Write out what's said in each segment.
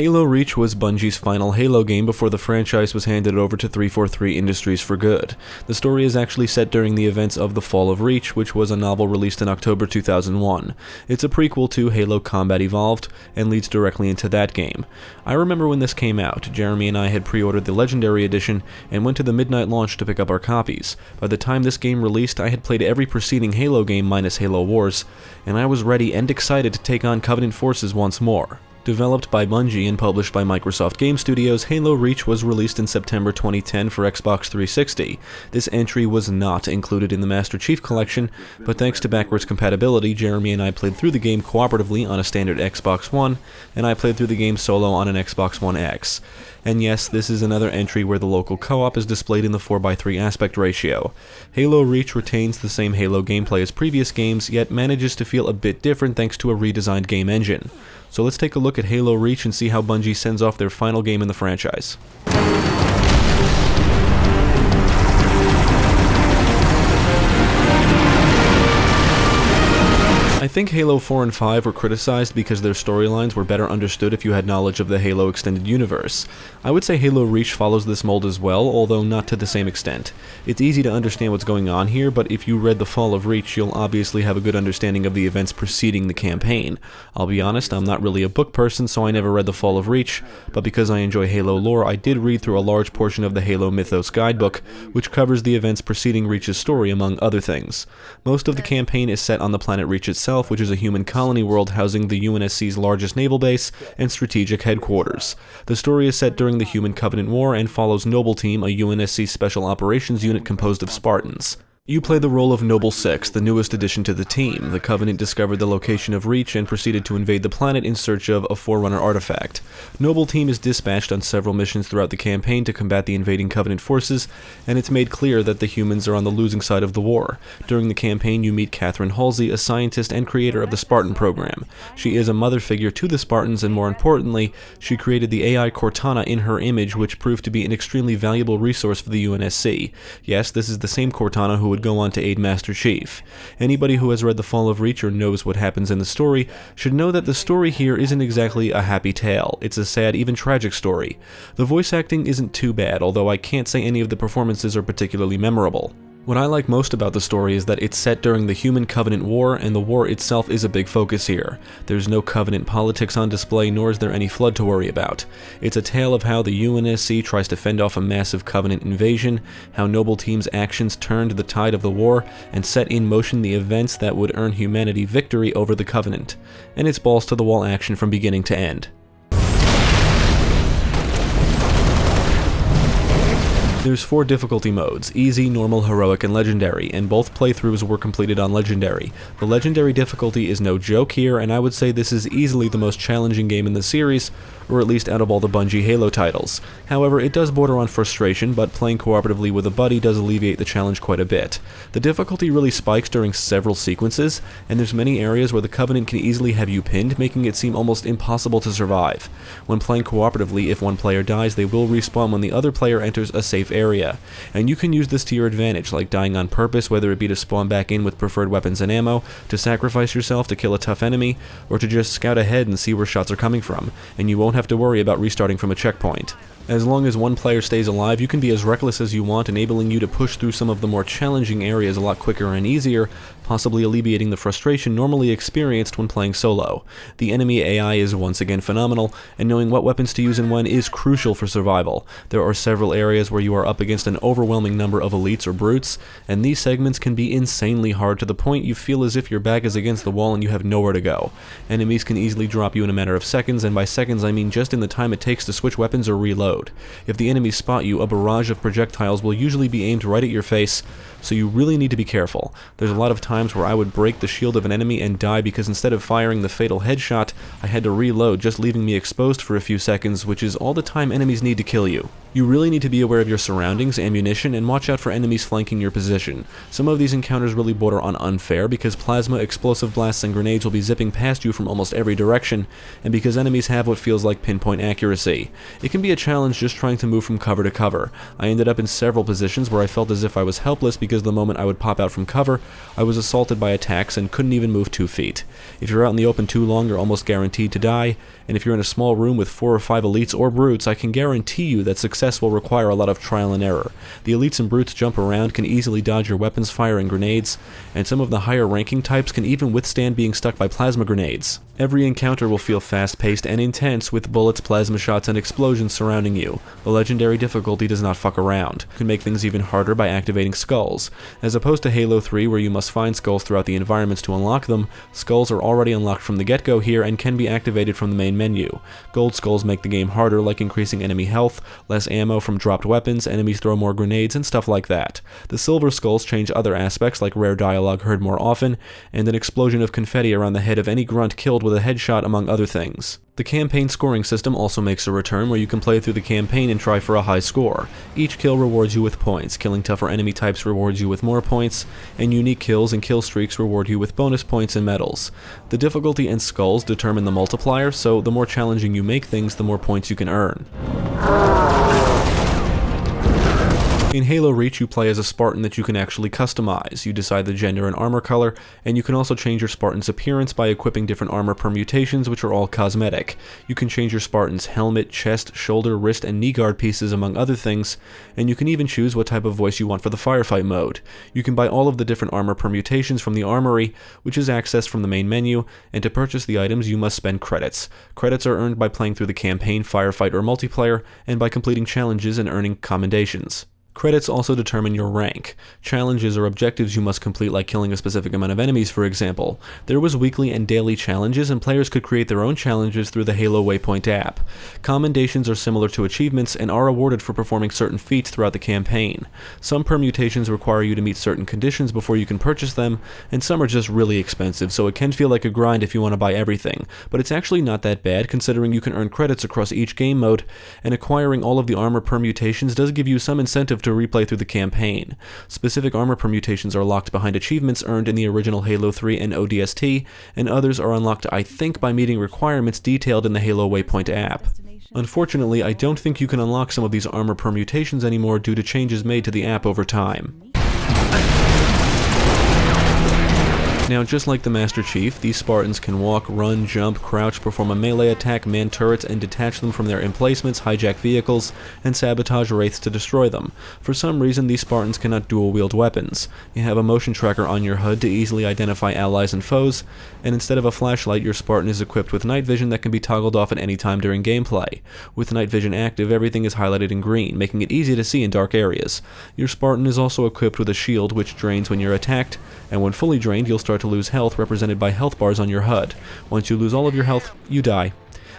Halo Reach was Bungie's final Halo game before the franchise was handed over to 343 Industries for good. The story is actually set during the events of The Fall of Reach, which was a novel released in October 2001. It's a prequel to Halo Combat Evolved, and leads directly into that game. I remember when this came out, Jeremy and I had pre-ordered the Legendary Edition, and went to the midnight launch to pick up our copies. By the time this game released, I had played every preceding Halo game minus Halo Wars, and I was ready and excited to take on Covenant forces once more. Developed by Bungie and published by Microsoft Game Studios, Halo Reach was released in September 2010 for Xbox 360. This entry was not included in the Master Chief Collection, but thanks to backwards compatibility, Jeremy and I played through the game cooperatively on a standard Xbox One, and I played through the game solo on an Xbox One X. And yes, this is another entry where the local co-op is displayed in the 4:3 aspect ratio. Halo Reach retains the same Halo gameplay as previous games, yet manages to feel a bit different thanks to a redesigned game engine. So let's take a look at Halo Reach and see how Bungie sends off their final game in the franchise. I think Halo 4 and 5 were criticized because their storylines were better understood if you had knowledge of the Halo extended universe. I would say Halo Reach follows this mold as well, although not to the same extent. It's easy to understand what's going on here, but if you read The Fall of Reach, you'll obviously have a good understanding of the events preceding the campaign. I'll be honest, I'm not really a book person, so I never read The Fall of Reach, but because I enjoy Halo lore, I did read through a large portion of the Halo Mythos guidebook, which covers the events preceding Reach's story, among other things. Most of the campaign is set on the planet Reach itself, which is a human colony world housing the UNSC's largest naval base and strategic headquarters. The story is set during the Human Covenant War and follows Noble Team, a UNSC special operations unit composed of Spartans. You play the role of Noble 6, the newest addition to the team. The Covenant discovered the location of Reach and proceeded to invade the planet in search of a Forerunner artifact. Noble Team is dispatched on several missions throughout the campaign to combat the invading Covenant forces, and it's made clear that the humans are on the losing side of the war. During the campaign, you meet Catherine Halsey, a scientist and creator of the Spartan program. She is a mother figure to the Spartans, and more importantly, she created the AI Cortana in her image, which proved to be an extremely valuable resource for the UNSC. Yes, this is the same Cortana who would go on to aid Master Chief. Anybody who has read The Fall of Reach or knows what happens in the story should know that the story here isn't exactly a happy tale. It's a sad, even tragic story. The voice acting isn't too bad, although I can't say any of the performances are particularly memorable. What I like most about the story is that it's set during the Human Covenant War, and the war itself is a big focus here. There's no Covenant politics on display, nor is there any flood to worry about. It's a tale of how the UNSC tries to fend off a massive Covenant invasion, how Noble Team's actions turned the tide of the war, and set in motion the events that would earn humanity victory over the Covenant. And it's balls-to-the-wall action from beginning to end. There's 4 difficulty modes: Easy, Normal, Heroic, and Legendary, and both playthroughs were completed on Legendary. The Legendary difficulty is no joke here, and I would say this is easily the most challenging game in the series, or at least out of all the Bungie Halo titles. However, it does border on frustration, but playing cooperatively with a buddy does alleviate the challenge quite a bit. The difficulty really spikes during several sequences, and there's many areas where the Covenant can easily have you pinned, making it seem almost impossible to survive. When playing cooperatively, if one player dies, they will respawn when the other player enters a safe area, and you can use this to your advantage, like dying on purpose, whether it be to spawn back in with preferred weapons and ammo, to sacrifice yourself to kill a tough enemy, or to just scout ahead and see where shots are coming from, and you won't have to worry about restarting from a checkpoint. As long as one player stays alive, you can be as reckless as you want, enabling you to push through some of the more challenging areas a lot quicker and easier, possibly alleviating the frustration normally experienced when playing solo. The enemy AI is once again phenomenal, and knowing what weapons to use and when is crucial for survival. There are several areas where you are up against an overwhelming number of elites or brutes, and these segments can be insanely hard to the point you feel as if your back is against the wall and you have nowhere to go. Enemies can easily drop you in a matter of seconds, and by seconds I mean just in the time it takes to switch weapons or reload. If the enemies spot you, a barrage of projectiles will usually be aimed right at your face, so you really need to be careful. There's a lot of times where I would break the shield of an enemy and die because instead of firing the fatal headshot, I had to reload, just leaving me exposed for a few seconds, which is all the time enemies need to kill you. You really need to be aware of your surroundings, ammunition, and watch out for enemies flanking your position. Some of these encounters really border on unfair because plasma, explosive blasts, and grenades will be zipping past you from almost every direction, and because enemies have what feels like pinpoint accuracy. It can be a challenge just trying to move from cover to cover. I ended up in several positions where I felt as if I was helpless because the moment I would pop out from cover, I was assaulted by attacks and couldn't even move 2 feet. If you're out in the open too long, you're almost guaranteed to die, and if you're in a small room with 4 or 5 elites or brutes, I can guarantee you that success will require a lot of trial and error. The elites and brutes jump around, can easily dodge your weapons fire and grenades, and some of the higher ranking types can even withstand being stuck by plasma grenades. Every encounter will feel fast-paced and intense with bullets, plasma shots, and explosions surrounding you. The legendary difficulty does not fuck around. You can make things even harder by activating skulls. As opposed to Halo 3, where you must find skulls throughout the environments to unlock them, skulls are already unlocked from the get-go here and can be activated from the main menu. Gold skulls make the game harder, like increasing enemy health, less ammo from dropped weapons, enemies throw more grenades, and stuff like that. The silver skulls change other aspects, like rare dialogue heard more often, and an explosion of confetti around the head of any grunt killed with a headshot, among other things. The campaign scoring system also makes a return, where you can play through the campaign and try for a high score. Each kill rewards you with points, killing tougher enemy types rewards you with more points, and unique kills and kill streaks reward you with bonus points and medals. The difficulty and skulls determine the multiplier, so the more challenging you make things, the more points you can earn. In Halo Reach, you play as a Spartan that you can actually customize. You decide the gender and armor color, and you can also change your Spartan's appearance by equipping different armor permutations, which are all cosmetic. You can change your Spartan's helmet, chest, shoulder, wrist, and knee guard pieces, among other things, and you can even choose what type of voice you want for the Firefight mode. You can buy all of the different armor permutations from the armory, which is accessed from the main menu, and to purchase the items you must spend credits. Credits are earned by playing through the campaign, Firefight, or multiplayer, and by completing challenges and earning commendations. Credits also determine your rank. Challenges or objectives you must complete, like killing a specific amount of enemies, for example. There was weekly and daily challenges, and players could create their own challenges through the Halo Waypoint app. Commendations are similar to achievements and are awarded for performing certain feats throughout the campaign. Some permutations require you to meet certain conditions before you can purchase them, and some are just really expensive, so it can feel like a grind if you want to buy everything. But it's actually not that bad, considering you can earn credits across each game mode, and acquiring all of the armor permutations does give you some incentive to replay through the campaign. Specific armor permutations are locked behind achievements earned in the original Halo 3 and ODST, and others are unlocked, I think, by meeting requirements detailed in the Halo Waypoint app. Unfortunately, I don't think you can unlock some of these armor permutations anymore due to changes made to the app over time. Now, just like the Master Chief, these Spartans can walk, run, jump, crouch, perform a melee attack, man turrets, and detach them from their emplacements, hijack vehicles, and sabotage wraiths to destroy them. For some reason, these Spartans cannot dual-wield weapons. You have a motion tracker on your HUD to easily identify allies and foes, and instead of a flashlight, your Spartan is equipped with night vision that can be toggled off at any time during gameplay. With night vision active, everything is highlighted in green, making it easy to see in dark areas. Your Spartan is also equipped with a shield, which drains when you're attacked, and when fully drained, you'll start to lose health, represented by health bars on your HUD. Once you lose all of your health, you die.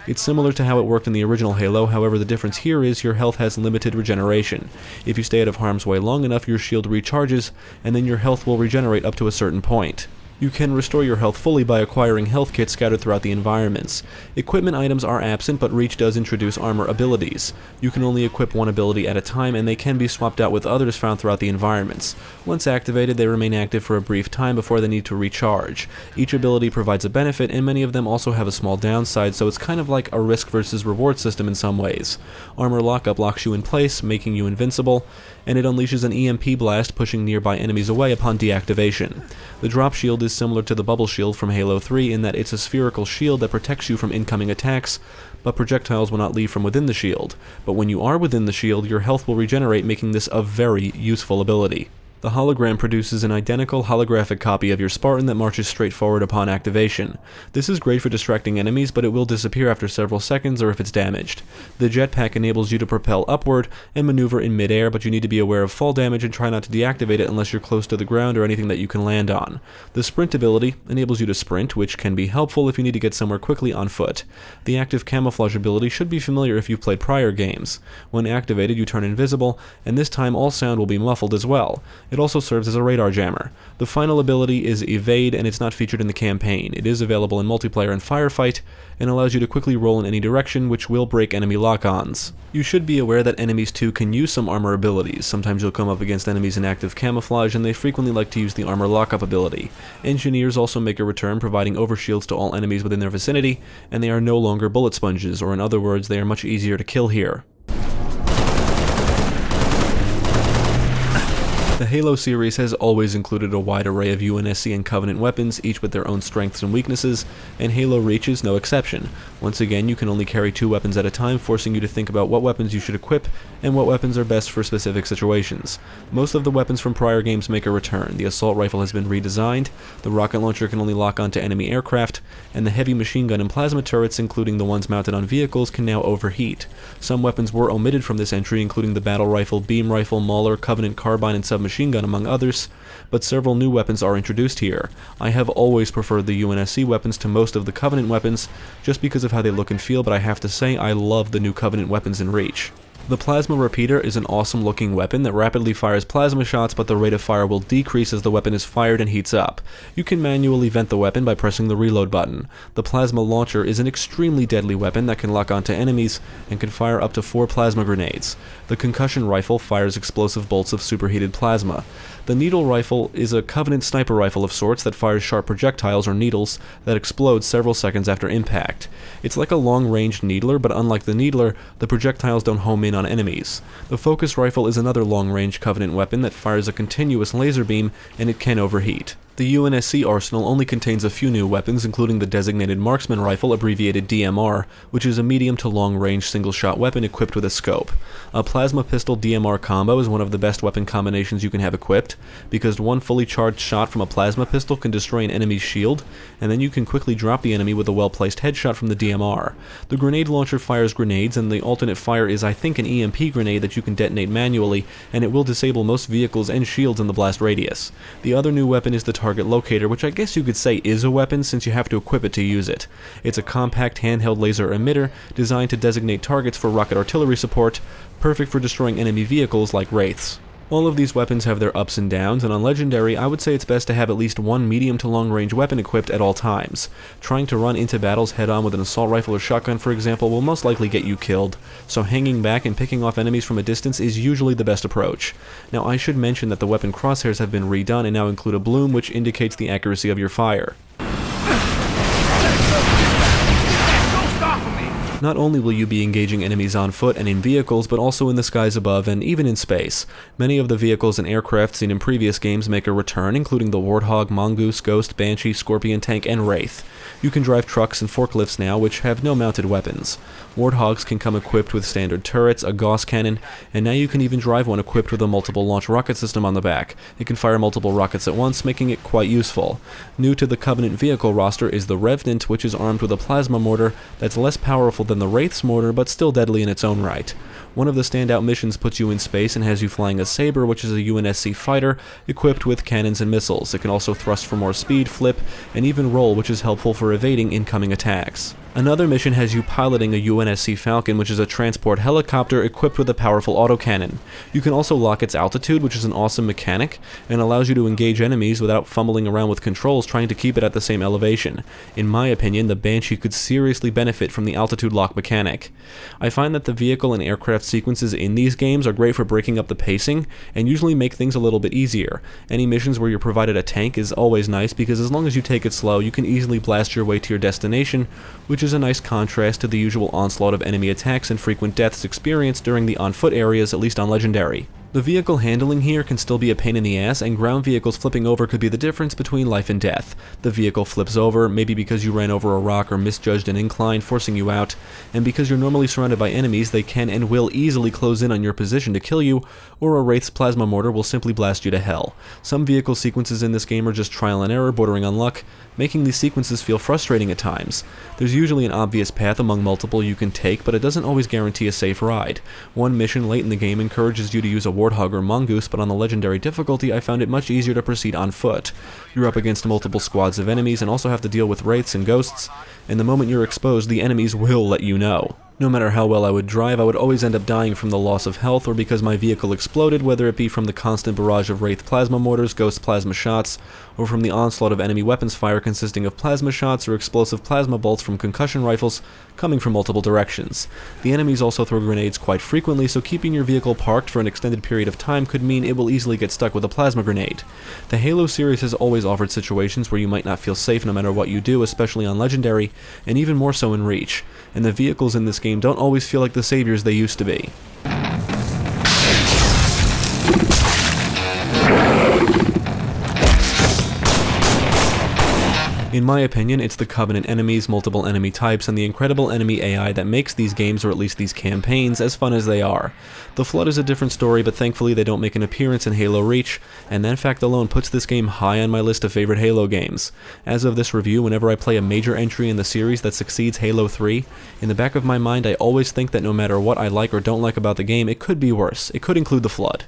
It's similar to how it worked in the original Halo, however the difference here is your health has limited regeneration. If you stay out of harm's way long enough, your shield recharges, and then your health will regenerate up to a certain point. You can restore your health fully by acquiring health kits scattered throughout the environments. Equipment items are absent, but Reach does introduce armor abilities. You can only equip one ability at a time, and they can be swapped out with others found throughout the environments. Once activated, they remain active for a brief time before they need to recharge. Each ability provides a benefit, and many of them also have a small downside, so it's kind of like a risk versus reward system in some ways. Armor lockup locks you in place, making you invincible, and it unleashes an EMP blast, pushing nearby enemies away upon deactivation. The drop shield is similar to the bubble shield from Halo 3 in that it's a spherical shield that protects you from incoming attacks, but projectiles will not leave from within the shield. But when you are within the shield, your health will regenerate, making this a very useful ability. The hologram produces an identical holographic copy of your Spartan that marches straight forward upon activation. This is great for distracting enemies, but it will disappear after several seconds or if it's damaged. The jetpack enables you to propel upward and maneuver in midair, but you need to be aware of fall damage and try not to deactivate it unless you're close to the ground or anything that you can land on. The sprint ability enables you to sprint, which can be helpful if you need to get somewhere quickly on foot. The active camouflage ability should be familiar if you've played prior games. When activated, you turn invisible, and this time all sound will be muffled as well. It also serves as a radar jammer. The final ability is Evade, and it's not featured in the campaign. It is available in multiplayer and Firefight, and allows you to quickly roll in any direction, which will break enemy lock-ons. You should be aware that enemies too can use some armor abilities. Sometimes you'll come up against enemies in active camouflage, and they frequently like to use the armor lockup ability. Engineers also make a return, providing overshields to all enemies within their vicinity, and they are no longer bullet sponges, or in other words, they are much easier to kill here. The Halo series has always included a wide array of UNSC and Covenant weapons, each with their own strengths and weaknesses, and Halo Reach is no exception. Once again, you can only carry 2 weapons at a time, forcing you to think about what weapons you should equip and what weapons are best for specific situations. Most of the weapons from prior games make a return. The assault rifle has been redesigned, the rocket launcher can only lock onto enemy aircraft, and the heavy machine gun and plasma turrets, including the ones mounted on vehicles, can now overheat. Some weapons were omitted from this entry, including the battle rifle, beam rifle, Mauler, Covenant carbine, and submachine gun, among others, but several new weapons are introduced here. I have always preferred the UNSC weapons to most of the Covenant weapons, just because of how they look and feel, but I have to say I love the new Covenant weapons in Reach. The Plasma Repeater is an awesome looking weapon that rapidly fires plasma shots, but the rate of fire will decrease as the weapon is fired and heats up. You can manually vent the weapon by pressing the reload button. The Plasma Launcher is an extremely deadly weapon that can lock onto enemies and can fire up to 4 plasma grenades. The Concussion Rifle fires explosive bolts of superheated plasma. The Needle Rifle is a Covenant sniper rifle of sorts that fires sharp projectiles or needles that explode several seconds after impact. It's like a long-range needler, but unlike the needler, the projectiles don't home in on enemies. The Focus Rifle is another long-range Covenant weapon that fires a continuous laser beam, and it can overheat. The UNSC arsenal only contains a few new weapons, including the Designated Marksman Rifle, abbreviated DMR, which is a medium to long-range single-shot weapon equipped with a scope. A Plasma Pistol DMR combo is one of the best weapon combinations you can have equipped, because one fully charged shot from a Plasma Pistol can destroy an enemy's shield, and then you can quickly drop the enemy with a well-placed headshot from the DMR. The Grenade Launcher fires grenades, and the alternate fire is, I think, an EMP grenade that you can detonate manually, and it will disable most vehicles and shields in the blast radius. The other new weapon is the Target Locator, which I guess you could say is a weapon since you have to equip it to use it. It's a compact handheld laser emitter designed to designate targets for rocket artillery support, perfect for destroying enemy vehicles like Wraiths. All of these weapons have their ups and downs, and on Legendary, I would say it's best to have at least one medium to long range weapon equipped at all times. Trying to run into battles head on with an assault rifle or shotgun, for example, will most likely get you killed, so hanging back and picking off enemies from a distance is usually the best approach. Now, I should mention that the weapon crosshairs have been redone and now include a bloom which indicates the accuracy of your fire. Not only will you be engaging enemies on foot and in vehicles, but also in the skies above and even in space. Many of the vehicles and aircraft seen in previous games make a return, including the Warthog, Mongoose, Ghost, Banshee, Scorpion Tank, and Wraith. You can drive trucks and forklifts now, which have no mounted weapons. Warthogs can come equipped with standard turrets, a Gauss cannon, and now you can even drive one equipped with a multiple launch rocket system on the back. It can fire multiple rockets at once, making it quite useful. New to the Covenant vehicle roster is the Revenant, which is armed with a plasma mortar that's less powerful than the Wraith's mortar, but still deadly in its own right. One of the standout missions puts you in space and has you flying a Saber, which is a UNSC fighter, equipped with cannons and missiles. It can also thrust for more speed, flip, and even roll, which is helpful for evading incoming attacks. Another mission has you piloting a UNSC Falcon, which is a transport helicopter equipped with a powerful autocannon. You can also lock its altitude, which is an awesome mechanic, and allows you to engage enemies without fumbling around with controls trying to keep it at the same elevation. In my opinion, the Banshee could seriously benefit from the altitude lock mechanic. I find that the vehicle and aircraft sequences in these games are great for breaking up the pacing, and usually make things a little bit easier. Any missions where you're provided a tank is always nice, because as long as you take it slow, you can easily blast your way to your destination, which is a nice contrast to the usual onslaught of enemy attacks and frequent deaths experienced during the on-foot areas, at least on Legendary. The vehicle handling here can still be a pain in the ass, and ground vehicles flipping over could be the difference between life and death. The vehicle flips over, maybe because you ran over a rock or misjudged an incline, forcing you out, and because you're normally surrounded by enemies, they can and will easily close in on your position to kill you, or a Wraith's plasma mortar will simply blast you to hell. Some vehicle sequences in this game are just trial and error, bordering on luck, making these sequences feel frustrating at times. There's usually an obvious path among multiple you can take, but it doesn't always guarantee a safe ride. One mission late in the game encourages you to use a Warthog or Mongoose, but on the Legendary difficulty I found it much easier to proceed on foot. You're up against multiple squads of enemies and also have to deal with Wraiths and Ghosts, and the moment you're exposed, the enemies will let you know. No matter how well I would drive, I would always end up dying from the loss of health or because my vehicle exploded, whether it be from the constant barrage of Wraith plasma mortars, Ghost plasma shots, or from the onslaught of enemy weapons fire consisting of plasma shots or explosive plasma bolts from concussion rifles coming from multiple directions. The enemies also throw grenades quite frequently, so keeping your vehicle parked for an extended period of time could mean it will easily get stuck with a plasma grenade. The Halo series has always offered situations where you might not feel safe no matter what you do, especially on Legendary, and even more so in Reach, and the vehicles in this game don't always feel like the saviors they used to be. In my opinion, it's the Covenant enemies, multiple enemy types, and the incredible enemy AI that makes these games, or at least these campaigns, as fun as they are. The Flood is a different story, but thankfully they don't make an appearance in Halo Reach, and that fact alone puts this game high on my list of favorite Halo games. As of this review, whenever I play a major entry in the series that succeeds Halo 3, in the back of my mind I always think that no matter what I like or don't like about the game, it could be worse. It could include the Flood.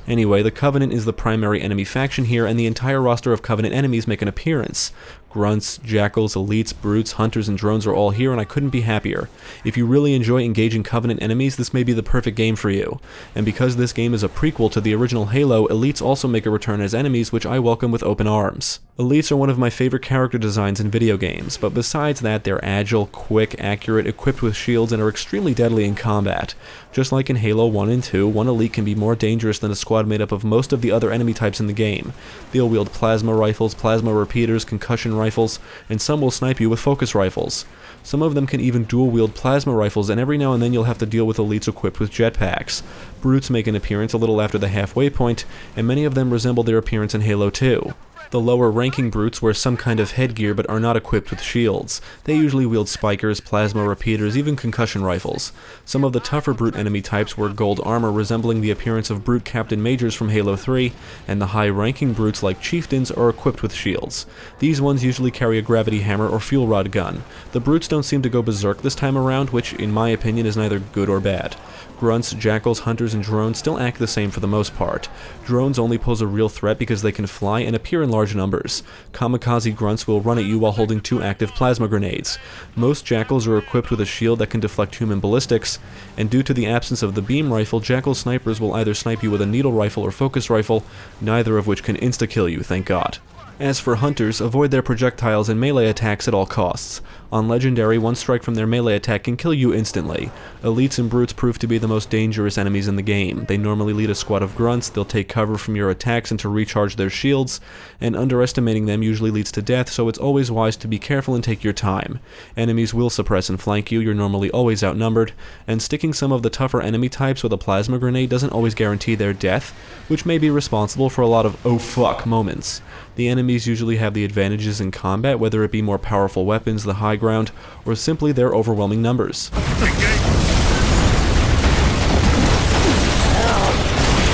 Anyway, the Covenant is the primary enemy faction here, and the entire roster of Covenant enemies make an appearance. Grunts, Jackals, Elites, Brutes, Hunters, and Drones are all here, and I couldn't be happier. If you really enjoy engaging Covenant enemies, this may be the perfect game for you. And because this game is a prequel to the original Halo, Elites also make a return as enemies, which I welcome with open arms. Elites are one of my favorite character designs in video games, but besides that, they're agile, quick, accurate, equipped with shields, and are extremely deadly in combat. Just like in Halo 1 and 2, one Elite can be more dangerous than a squad made up of most of the other enemy types in the game. They'll wield plasma rifles, plasma repeaters, concussion rifles, and some will snipe you with focus rifles. Some of them can even dual-wield plasma rifles, and every now and then you'll have to deal with Elites equipped with jetpacks. Brutes make an appearance a little after the halfway point, and many of them resemble their appearance in Halo 2. The lower-ranking Brutes wear some kind of headgear but are not equipped with shields. They usually wield spikers, plasma repeaters, even concussion rifles. Some of the tougher Brute enemy types wear gold armor resembling the appearance of Brute Captain Majors from Halo 3, and the high-ranking Brutes like Chieftains are equipped with shields. These ones usually carry a gravity hammer or fuel rod gun. The Brutes don't seem to go berserk this time around, which in my opinion is neither good or bad. Grunts, Jackals, Hunters, and Drones still act the same for the most part. Drones only pose a real threat because they can fly and appear in large numbers. Kamikaze Grunts will run at you while holding 2 active plasma grenades. Most Jackals are equipped with a shield that can deflect human ballistics, and due to the absence of the beam rifle, Jackal snipers will either snipe you with a needle rifle or focus rifle, neither of which can insta-kill you, thank God. As for Hunters, avoid their projectiles and melee attacks at all costs. On Legendary, one strike from their melee attack can kill you instantly. Elites and Brutes prove to be the most dangerous enemies in the game. They normally lead a squad of Grunts, they'll take cover from your attacks and to recharge their shields, and underestimating them usually leads to death, so it's always wise to be careful and take your time. Enemies will suppress and flank you, you're normally always outnumbered, and sticking some of the tougher enemy types with a plasma grenade doesn't always guarantee their death, which may be responsible for a lot of oh fuck moments. The enemies usually have the advantages in combat, whether it be more powerful weapons, the high ground, or simply their overwhelming numbers.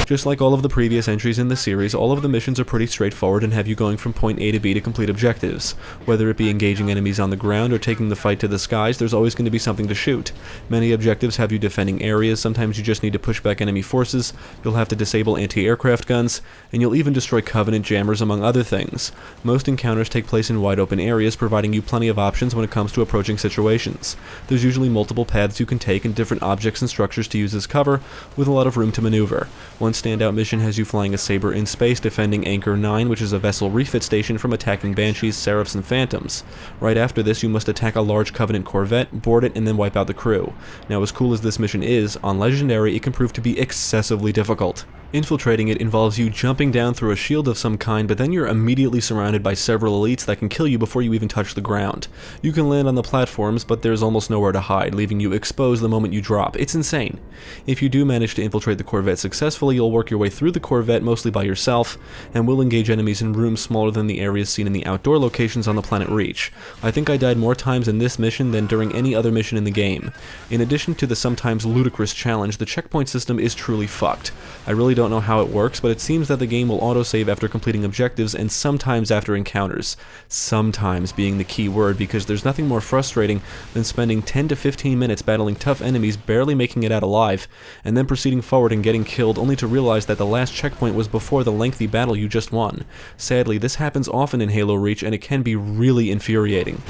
Just like all of the previous entries in the series, all of the missions are pretty straightforward and have you going from point A to B to complete objectives. Whether it be engaging enemies on the ground or taking the fight to the skies, there's always going to be something to shoot. Many objectives have you defending areas, sometimes you just need to push back enemy forces, you'll have to disable anti-aircraft guns, and you'll even destroy Covenant jammers among other things. Most encounters take place in wide open areas, providing you plenty of options when it comes to approaching situations. There's usually multiple paths you can take and different objects and structures to use as cover, with a lot of room to maneuver. One standout mission has you flying a Saber in space defending Anchor 9, which is a vessel refit station from attacking Banshees, Seraphs, and Phantoms. Right after this, you must attack a large Covenant corvette, board it, and then wipe out the crew. Now, as cool as this mission is, on Legendary it can prove to be excessively difficult. Infiltrating it involves you jumping down through a shield of some kind, but then you're immediately surrounded by several elites that can kill you before you even touch the ground. You can land on the platforms, but there's almost nowhere to hide, leaving you exposed the moment you drop. It's insane. If you do manage to infiltrate the Corvette successfully, you'll work your way through the Corvette mostly by yourself, and will engage enemies in rooms smaller than the areas seen in the outdoor locations on the planet Reach. I think I died more times in this mission than during any other mission in the game. In addition to the sometimes ludicrous challenge, the checkpoint system is truly fucked. I really don't know how it works, but it seems that the game will autosave after completing objectives and sometimes after encounters. Sometimes being the key word, because there's nothing more frustrating than spending 10 to 15 minutes battling tough enemies, barely making it out alive, and then proceeding forward and getting killed only to realize that the last checkpoint was before the lengthy battle you just won. Sadly, this happens often in Halo Reach, and it can be really infuriating.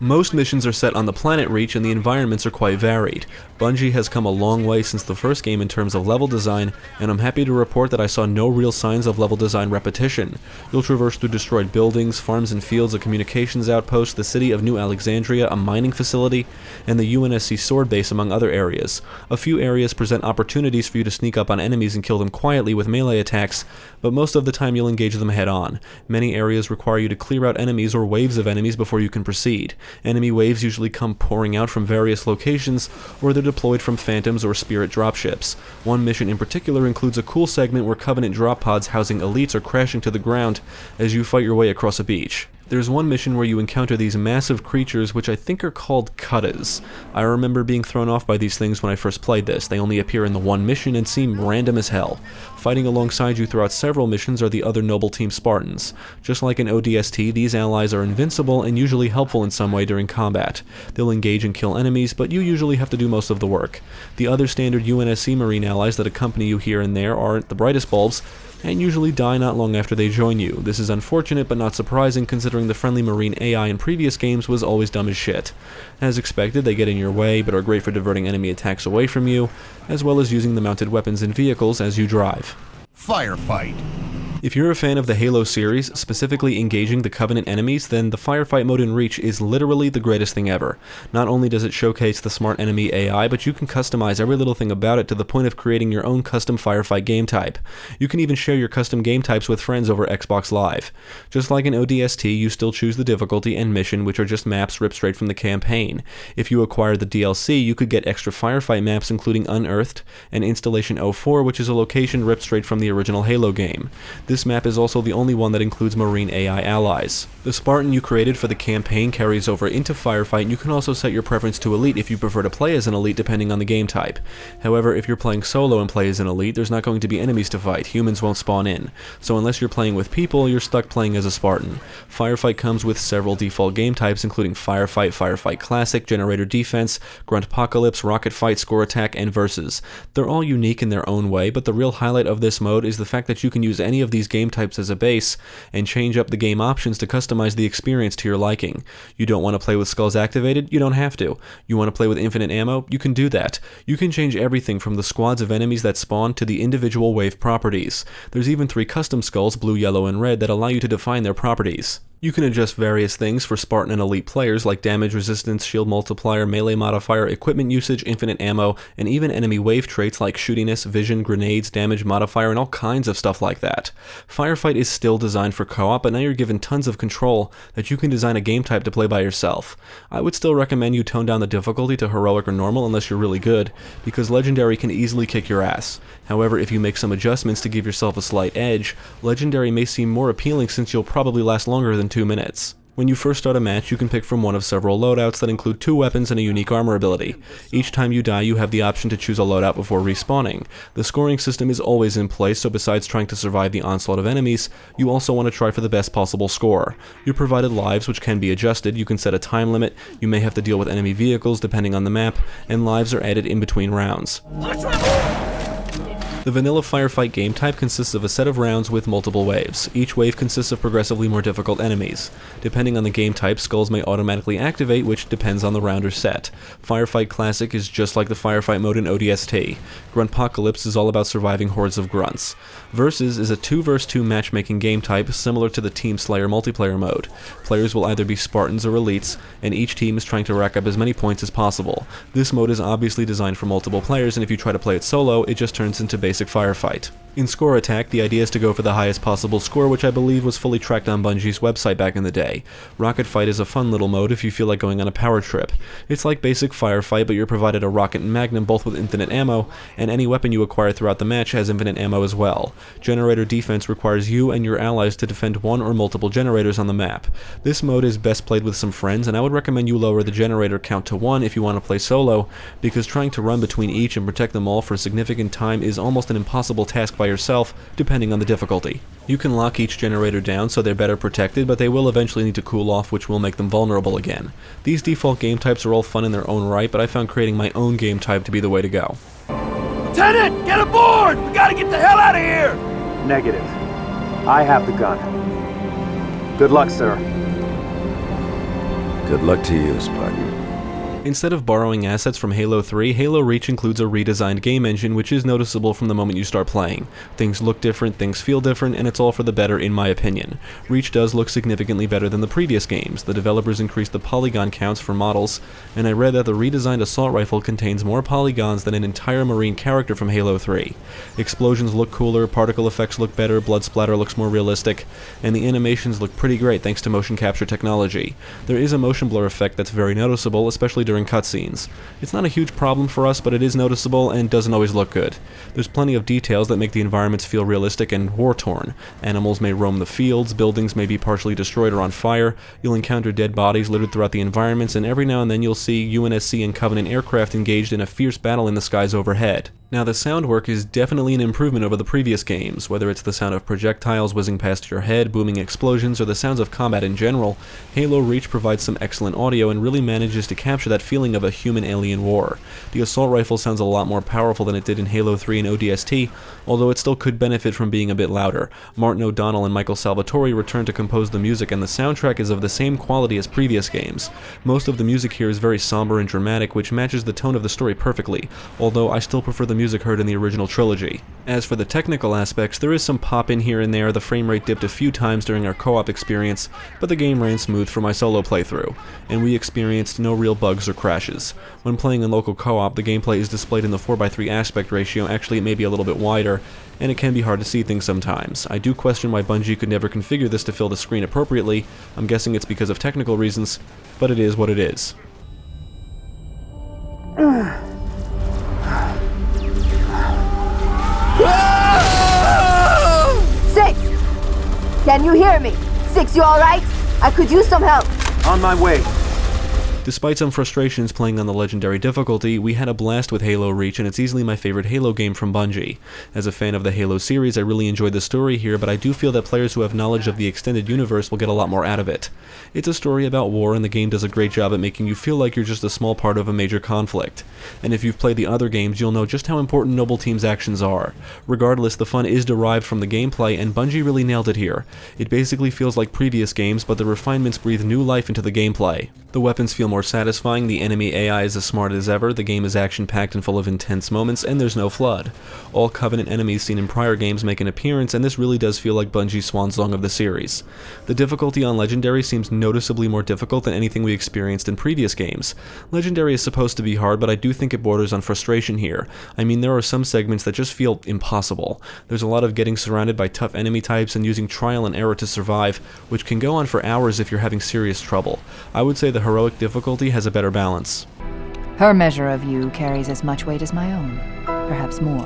Most missions are set on the planet Reach and the environments are quite varied. Bungie has come a long way since the first game in terms of level design, and I'm happy to report that I saw no real signs of level design repetition. You'll traverse through destroyed buildings, farms and fields, a communications outpost, the city of New Alexandria, a mining facility, and the UNSC sword base among other areas. A few areas present opportunities for you to sneak up on enemies and kill them quietly with melee attacks, but most of the time you'll engage them head on. Many areas require you to clear out enemies or waves of enemies before you can proceed. Enemy waves usually come pouring out from various locations, or they're deployed from phantoms or spirit dropships. One mission in particular includes a cool segment where Covenant drop pods housing elites are crashing to the ground as you fight your way across a beach. There's one mission where you encounter these massive creatures which I think are called Kuttas. I remember being thrown off by these things when I first played this. They only appear in the one mission and seem random as hell. Fighting alongside you throughout several missions are the other Noble Team Spartans. Just like in ODST, these allies are invincible and usually helpful in some way during combat. They'll engage and kill enemies, but you usually have to do most of the work. The other standard UNSC Marine allies that accompany you here and there aren't the brightest bulbs, and usually die not long after they join you. This is unfortunate but not surprising considering the friendly Marine AI in previous games was always dumb as shit. As expected, they get in your way but are great for diverting enemy attacks away from you, as well as using the mounted weapons and vehicles as you drive. Firefight. If you're a fan of the Halo series, specifically engaging the Covenant enemies, then the Firefight mode in Reach is literally the greatest thing ever. Not only does it showcase the smart enemy AI, but you can customize every little thing about it to the point of creating your own custom Firefight game type. You can even share your custom game types with friends over Xbox Live. Just like in ODST, you still choose the difficulty and mission, which are just maps ripped straight from the campaign. If you acquire the DLC, you could get extra Firefight maps including Unearthed and Installation 04, which is a location ripped straight from the original Halo game. This map is also the only one that includes Marine AI allies. The Spartan you created for the campaign carries over into Firefight, and you can also set your preference to Elite if you prefer to play as an Elite depending on the game type. However, if you're playing solo and play as an Elite, there's not going to be enemies to fight, humans won't spawn in. So unless you're playing with people, you're stuck playing as a Spartan. Firefight comes with several default game types including Firefight, Firefight Classic, Generator Defense, Gruntpocalypse, Rocket Fight, Score Attack, and Versus. They're all unique in their own way, but the real highlight of this mode is the fact that you can use any of these game types as a base and change up the game options to customize the experience to your liking. You don't want to play with skulls activated? You don't have to. You want to play with infinite ammo? You can do that. You can change everything from the squads of enemies that spawn to the individual wave properties. There's even 3 custom skulls, blue, yellow, and red, that allow you to define their properties. You can adjust various things for Spartan and Elite players like damage resistance, shield multiplier, melee modifier, equipment usage, infinite ammo, and even enemy wave traits like shootiness, vision, grenades, damage modifier, and all kinds of stuff like that. Firefight is still designed for co-op, but now you're given tons of control that you can design a game type to play by yourself. I would still recommend you tone down the difficulty to heroic or normal unless you're really good, because legendary can easily kick your ass. However, if you make some adjustments to give yourself a slight edge, legendary may seem more appealing since you'll probably last longer than 2 minutes. When you first start a match, you can pick from one of several loadouts that include 2 weapons and a unique armor ability. Each time you die, you have the option to choose a loadout before respawning. The scoring system is always in place, so besides trying to survive the onslaught of enemies, you also want to try for the best possible score. You're provided lives, which can be adjusted. You can set a time limit, you may have to deal with enemy vehicles depending on the map, and lives are added in between rounds. The vanilla Firefight game type consists of a set of rounds with multiple waves. Each wave consists of progressively more difficult enemies. Depending on the game type, skulls may automatically activate, which depends on the round or set. Firefight Classic is just like the Firefight mode in ODST. Gruntpocalypse is all about surviving hordes of grunts. Versus is a 2 vs 2 matchmaking game type similar to the Team Slayer multiplayer mode. Players will either be Spartans or Elites, and each team is trying to rack up as many points as possible. This mode is obviously designed for multiple players, and if you try to play it solo, it just turns into basic Firefight. In Score Attack, the idea is to go for the highest possible score, which I believe was fully tracked on Bungie's website back in the day. Rocket Fight is a fun little mode if you feel like going on a power trip. It's like basic Firefight, but you're provided a rocket and magnum, both with infinite ammo, and any weapon you acquire throughout the match has infinite ammo as well. Generator Defense requires you and your allies to defend one or multiple generators on the map. This mode is best played with some friends, and I would recommend you lower the generator count to 1 if you want to play solo, because trying to run between each and protect them all for a significant time is almost an impossible task by yourself, depending on the difficulty. You can lock each generator down so they're better protected, but they will eventually need to cool off, which will make them vulnerable again. These default game types are all fun in their own right, but I found creating my own game type to be the way to go. Lieutenant, get aboard! We gotta get the hell out of here! Negative. I have the gun. Good luck, sir. Good luck to you, Spartan. Instead of borrowing assets from Halo 3, Halo Reach includes a redesigned game engine which is noticeable from the moment you start playing. Things look different, things feel different, and it's all for the better in my opinion. Reach does look significantly better than the previous games. The developers increased the polygon counts for models, and I read that the redesigned assault rifle contains more polygons than an entire Marine character from Halo 3. Explosions look cooler, particle effects look better, blood splatter looks more realistic, and the animations look pretty great thanks to motion capture technology. There is a motion blur effect that's very noticeable, especially during cutscenes. It's not a huge problem for us, but it is noticeable and doesn't always look good. There's plenty of details that make the environments feel realistic and war-torn. Animals may roam the fields, buildings may be partially destroyed or on fire, you'll encounter dead bodies littered throughout the environments, and every now and then you'll see UNSC and Covenant aircraft engaged in a fierce battle in the skies overhead. Now, the sound work is definitely an improvement over the previous games, whether it's the sound of projectiles whizzing past your head, booming explosions, or the sounds of combat in general. Halo Reach provides some excellent audio and really manages to capture that feeling of a human-alien war. The assault rifle sounds a lot more powerful than it did in Halo 3 and ODST, although it still could benefit from being a bit louder. Martin O'Donnell and Michael Salvatore returned to compose the music, and the soundtrack is of the same quality as previous games. Most of the music here is very somber and dramatic, which matches the tone of the story perfectly, although I still prefer the music heard in the original trilogy. As for the technical aspects, there is some pop in here and there. The frame rate dipped a few times during our co-op experience, but the game ran smooth for my solo playthrough, and we experienced no real bugs or crashes. When playing in local co-op, the gameplay is displayed in the 4:3 aspect ratio. Actually, it may be a little bit wider, and it can be hard to see things sometimes. I do question why Bungie could never configure this to fill the screen appropriately. I'm guessing it's because of technical reasons, but it is what it is. Six! Can you hear me? Six, you alright? I could use some help. On my way. Despite some frustrations playing on the legendary difficulty, we had a blast with Halo Reach, and it's easily my favorite Halo game from Bungie. As a fan of the Halo series, I really enjoyed the story here, but I do feel that players who have knowledge of the extended universe will get a lot more out of it. It's a story about war, and the game does a great job at making you feel like you're just a small part of a major conflict. And if you've played the other games, you'll know just how important Noble Team's actions are. Regardless, the fun is derived from the gameplay, and Bungie really nailed it here. It basically feels like previous games, but the refinements breathe new life into the gameplay. The weapons feel more satisfying, the enemy AI is as smart as ever, the game is action-packed and full of intense moments, and there's no flood. All Covenant enemies seen in prior games make an appearance, and this really does feel like Bungie's swan song of the series. The difficulty on Legendary seems noticeably more difficult than anything we experienced in previous games. Legendary is supposed to be hard, but I do think it borders on frustration here. I mean, there are some segments that just feel impossible. There's a lot of getting surrounded by tough enemy types and using trial and error to survive, which can go on for hours if you're having serious trouble. I would say the heroic difficulty has a better balance. Her measure of you carries as much weight as my own, perhaps more.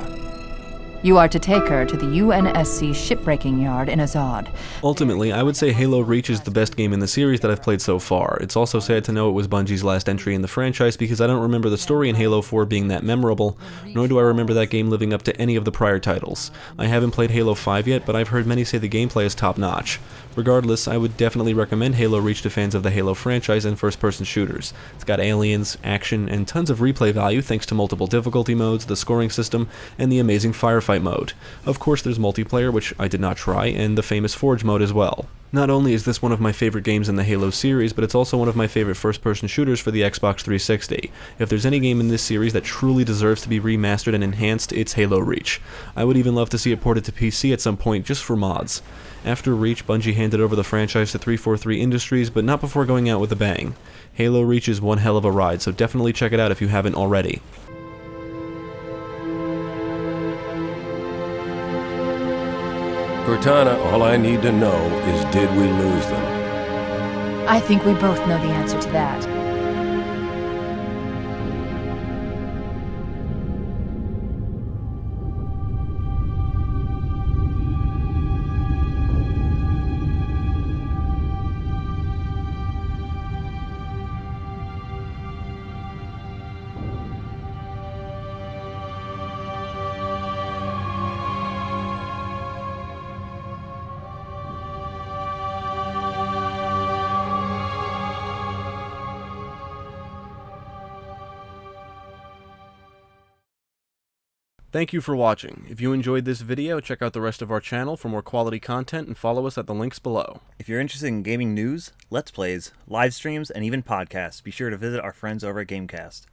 You are to take her to the UNSC shipbreaking yard in Azad. Ultimately, I would say Halo Reach is the best game in the series that I've played so far. It's also sad to know it was Bungie's last entry in the franchise because I don't remember the story in Halo 4 being that memorable, nor do I remember that game living up to any of the prior titles. I haven't played Halo 5 yet, but I've heard many say the gameplay is top-notch. Regardless, I would definitely recommend Halo Reach to fans of the Halo franchise and first-person shooters. It's got aliens, action, and tons of replay value thanks to multiple difficulty modes, the scoring system, and the amazing Firefight mode. Of course, there's multiplayer, which I did not try, and the famous Forge mode as well. Not only is this one of my favorite games in the Halo series, but it's also one of my favorite first-person shooters for the Xbox 360. If there's any game in this series that truly deserves to be remastered and enhanced, it's Halo Reach. I would even love to see it ported to PC at some point, just for mods. After Reach, Bungie handed over the franchise to 343 Industries, but not before going out with a bang. Halo Reach is one hell of a ride, so definitely check it out if you haven't already. Cortana, all I need to know is, did we lose them? I think we both know the answer to that. Thank you for watching. If you enjoyed this video, check out the rest of our channel for more quality content and follow us at the links below. If you're interested in gaming news, let's plays, live streams, and even podcasts, be sure to visit our friends over at GameCast.